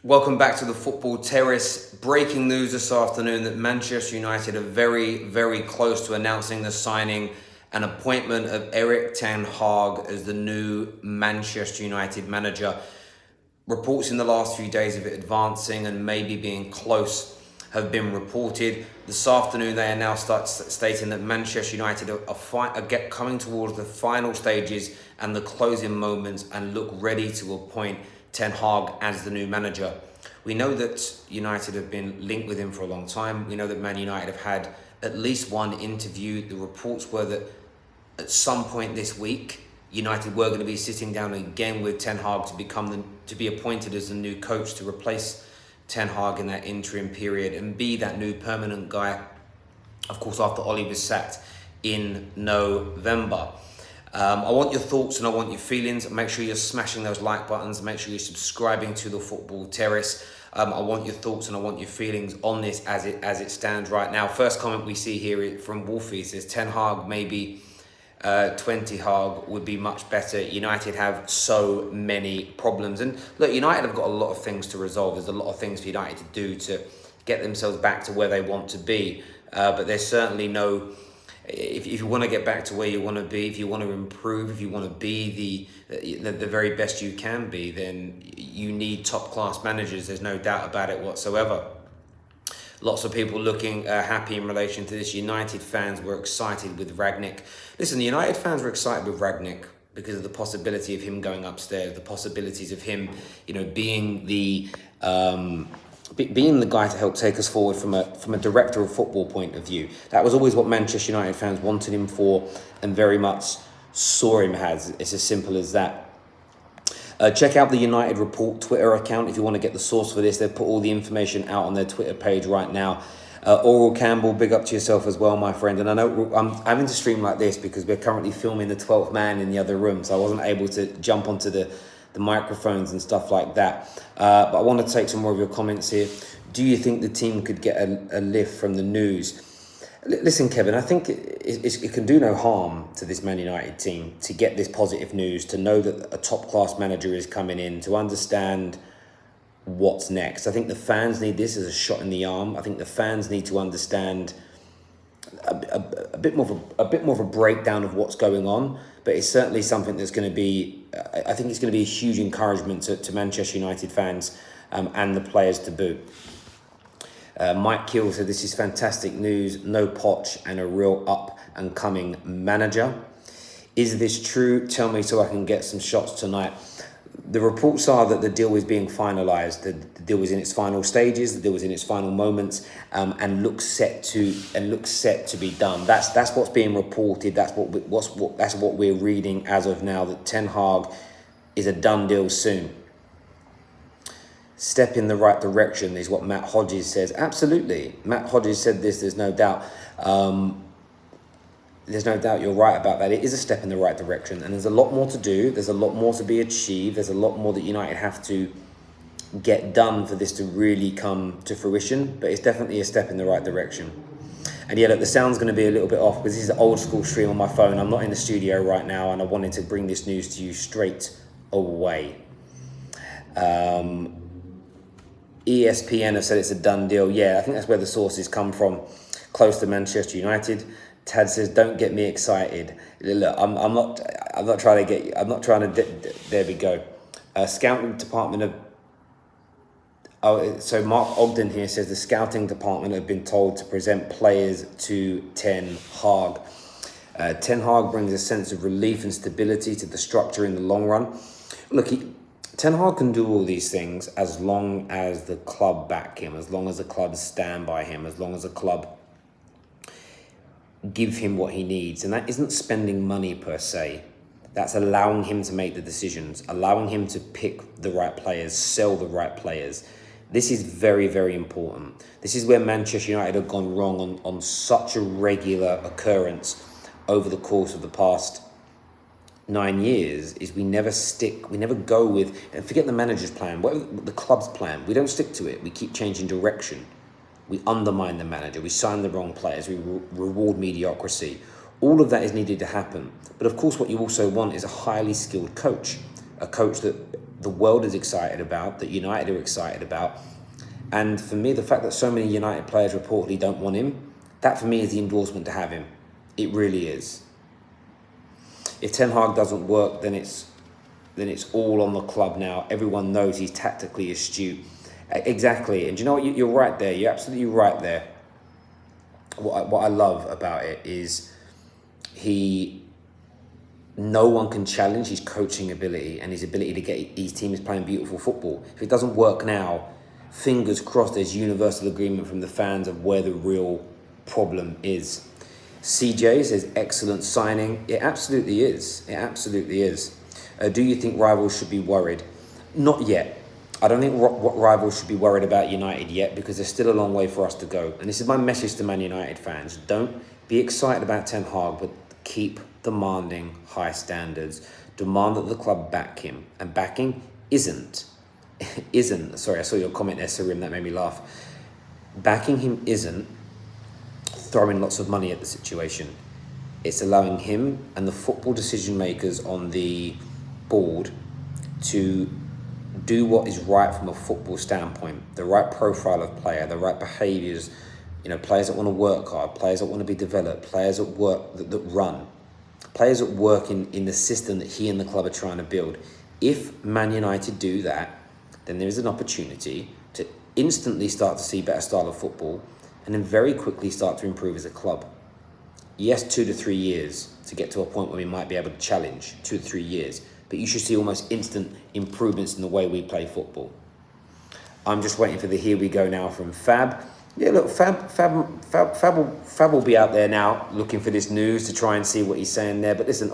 Welcome back to the Football Terrace. Breaking news this afternoon that Manchester United are very, very close to announcing the signing and appointment of Erik Ten Hag as the new Manchester United manager. Reports in the last few days of it advancing and maybe being close have been reported. This afternoon, they are now stating that Manchester United are coming towards the final stages and the closing moments and look ready to appoint Ten Hag as the new manager. We know that United have been linked with him for a long time. We know that Man United have had at least one interview. The reports were that at some point this week, United were going to be sitting down again with Ten Hag to be appointed as the new coach to replace Ten Hag in that interim period and be that new permanent guy, of course, after Oli was sacked in November. I want your thoughts and I want your feelings. Make sure you're smashing those like buttons. Make sure you're subscribing to the Football Terrace. I want your thoughts and I want your feelings on this as it stands right now. First comment we see here from Wolfie says Ten Hag maybe 20 Hag would be much better. United have so many problems. And look, United have got a lot of things to resolve. There's a lot of things for United to do to get themselves back to where they want to be. But there's certainly no... If you want to get back to where you want to be, if you want to improve, if you want to be the very best you can be, then you need top-class managers. There's no doubt about it whatsoever. Lots of people looking happy in relation to this. United fans were excited with Rangnick. Listen, the United fans were excited with Rangnick because of the possibility of him going upstairs, the possibilities of him, being the guy to help take us forward from a director of football point of view. That was always what Manchester United fans wanted him for and very much saw him as. It's as simple as that. Check out the United Report Twitter account if you want to get the source for this. They've put all the information out on their Twitter page right now. Oral Campbell, big up to yourself as well, my friend. And I know I'm having to stream like this because we're currently filming the 12th man in the other room, so I wasn't able to jump onto the microphones and stuff like that. But I want to take some more of your comments here. Do you think the team could get a lift from the news? Listen, Kevin, I think it can do no harm to this Man United team to get this positive news, to know that a top-class manager is coming in, to understand what's next. I think the fans need this as a shot in the arm. I think the fans need to understand a bit more of a breakdown of what's going on, but it's certainly something that's going to be, I think it's going to be a huge encouragement to Manchester United fans and the players to boot. Mike Keel said, this is fantastic news, no Poch and a real up-and-coming manager. Is this true? Tell me so I can get some shots tonight. The reports are that the deal is being finalised. The deal was in its final stages. The deal was in its final moments, and looks set to be done. That's what's being reported. That's what we're reading as of now. That Ten Hag is a done deal soon. Step in the right direction is what Matt Hodges says. Absolutely, Matt Hodges said this. There's no doubt. There's no doubt you're right about that. It is a step in the right direction, and there's a lot more to do. There's a lot more to be achieved. There's a lot more that United have to get done for this to really come to fruition, but it's definitely a step in the right direction. And yeah, look, the sound's going to be a little bit off because this is an old school stream on my phone. I'm not in the studio right now, and I wanted to bring this news to you straight away. ESPN have said it's a done deal. Yeah, I think that's where the sources come from, close to Manchester United. Tad says, "Don't get me excited." Look, I'm not trying to. There we go. Scouting department of. So Mark Ogden here says the scouting department have been told to present players to Ten Hag. Ten Hag brings a sense of relief and stability to the structure in the long run. Look, Ten Hag can do all these things as long as the club back him, as long as the club stand by him, as long as the club give him what he needs. And that isn't spending money per se. That's allowing him to make the decisions, allowing him to pick the right players, sell the right players. This is very, very important. This is where Manchester United have gone wrong on such a regular occurrence over the course of the past 9 years, is we never go with, and forget the manager's plan, what the club's plan, we don't stick to it. We keep changing direction. We undermine the manager. We sign the wrong players. We reward mediocrity. All of that is needed to happen. But of course, what you also want is a highly skilled coach, a coach that the world is excited about, that United are excited about. And for me, the fact that so many United players reportedly don't want him, that for me is the endorsement to have him. It really is. If Ten Hag doesn't work, then it's all on the club now. Everyone knows he's tactically astute. Exactly. And you know what? You're right there. You're absolutely right there. What I love about it is no one can challenge his coaching ability and his ability to get his team is playing beautiful football. If it doesn't work now, fingers crossed there's universal agreement from the fans of where the real problem is. CJ says, excellent signing. It absolutely is. It absolutely is. Do you think rivals should be worried? Not yet. I don't think rivals should be worried about United yet, because there's still a long way for us to go. And this is my message to Man United fans. Don't be excited about Ten Hag, but keep demanding high standards. Demand that the club back him. And backing isn't, sorry, I saw your comment there, Sarim, that made me laugh. Backing him isn't throwing lots of money at the situation. It's allowing him and the football decision makers on the board to do what is right from a football standpoint, the right profile of player, the right behaviours, players that want to work hard, players that want to be developed, players that work, that run, players that work in the system that he and the club are trying to build. If Man United do that, then there is an opportunity to instantly start to see better style of football and then very quickly start to improve as a club. Yes, 2 to 3 years to get to a point where we might be able to challenge, 2 to 3 years. But you should see almost instant improvements in the way we play football. I'm just waiting for the here we go now from Fab. Yeah, look, Fab will be out there now looking for this news to try and see what he's saying there. But listen,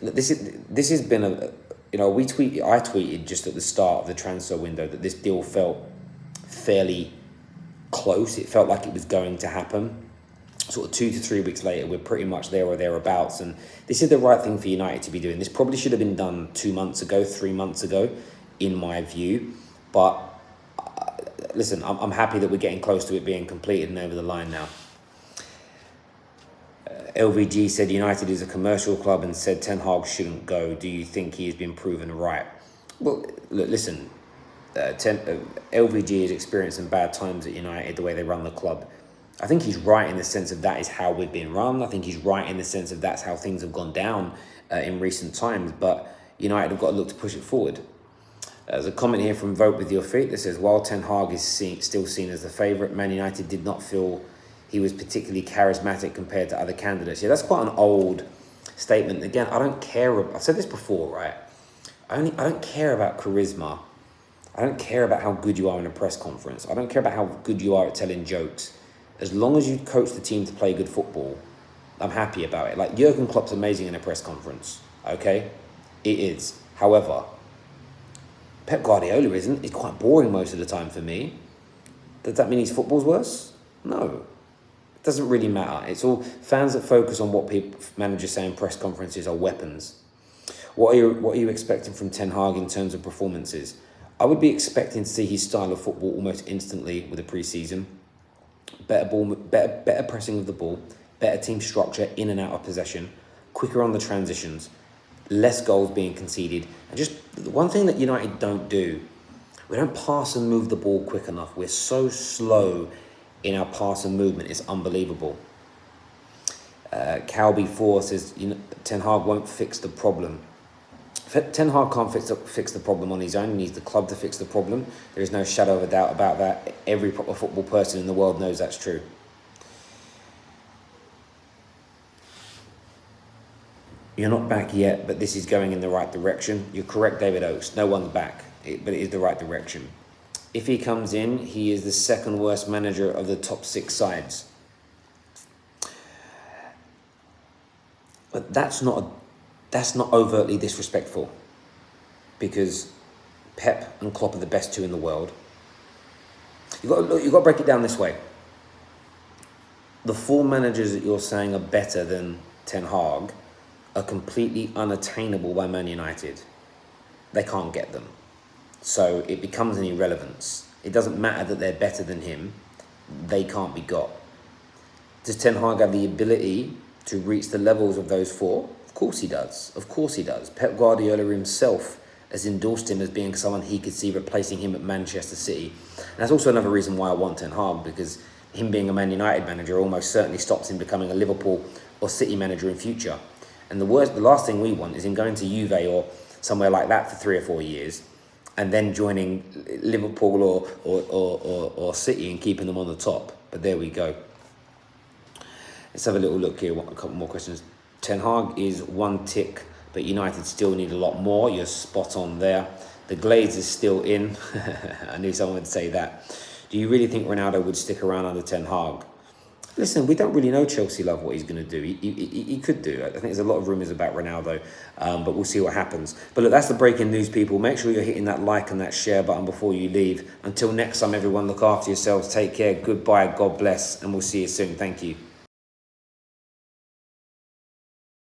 this has been I tweeted just at the start of the transfer window that this deal felt fairly close. It felt like it was going to happen. Sort of 2 to 3 weeks later, we're pretty much there or thereabouts. And this is the right thing for United to be doing. This probably should have been done 2 months ago, 3 months ago, in my view. But listen, I'm happy that we're getting close to it being completed and over the line now. LVG said United is a commercial club and said Ten Hag shouldn't go. Do you think he has been proven right? Well, look, listen, LVG has experienced some bad times at United, the way they run the club. I think he's right in the sense of that is how we've been run. I think he's right in the sense of that's how things have gone down in recent times. But United have got to look to push it forward. There's a comment here from Vote With Your Feet that says, while Ten Hag is still seen as the favourite, Man United did not feel he was particularly charismatic compared to other candidates. Yeah, that's quite an old statement. Again, I don't care. I've said this before, right? I don't care about charisma. I don't care about how good you are in a press conference. I don't care about how good you are at telling jokes. As long as you coach the team to play good football, I'm happy about it. Like, Jurgen Klopp's amazing in a press conference, okay? It is. However, Pep Guardiola isn't. He's quite boring most of the time for me. Does that mean his football's worse? No. It doesn't really matter. It's all fans that focus on what managers say in press conferences are weapons. What are you expecting from Ten Hag in terms of performances? I would be expecting to see his style of football almost instantly with a pre-season. Better pressing of the ball, better team structure in and out of possession, quicker on the transitions, less goals being conceded. And just the one thing that United don't do, we don't pass and move the ball quick enough. We're so slow in our pass and movement. It's unbelievable. Calby4 says, Ten Hag won't fix the problem. Ten Hag can't fix the problem on his own. He needs the club to fix the problem. There is no shadow of a doubt about that. Every proper football person in the world knows that's true. You're not back yet, but this is going in the right direction. You're correct, David Oakes. No one's back, but it is the right direction. If he comes in, he is the second worst manager of the top 6 sides. But that's not overtly disrespectful, because Pep and Klopp are the best 2 in the world. You've got to break it down this way. The 4 managers that you're saying are better than Ten Hag are completely unattainable by Man United. They can't get them. So it becomes an irrelevance. It doesn't matter that they're better than him. They can't be got. Does Ten Hag have the ability to reach the levels of those 4? Of course he does. Of course he does. Pep Guardiola himself has endorsed him as being someone he could see replacing him at Manchester City. And that's also another reason why I want Ten Hag, because him being a Man United manager almost certainly stops him becoming a Liverpool or City manager in future. And the last thing we want is him going to Juve or somewhere like that for 3 or 4 years, and then joining Liverpool or City and keeping them on the top. But there we go. Let's have a little look here. A couple more questions. Ten Hag is 1 tick, but United still need a lot more. You're spot on there. The Glaze is still in. I knew someone would say that. Do you really think Ronaldo would stick around under Ten Hag? Listen, we don't really know Chelsea love what he's going to do. He could do. I think there's a lot of rumours about Ronaldo, but we'll see what happens. But look, that's the breaking news, people. Make sure you're hitting that like and that share button before you leave. Until next time, everyone, look after yourselves. Take care. Goodbye. God bless. And we'll see you soon. Thank you.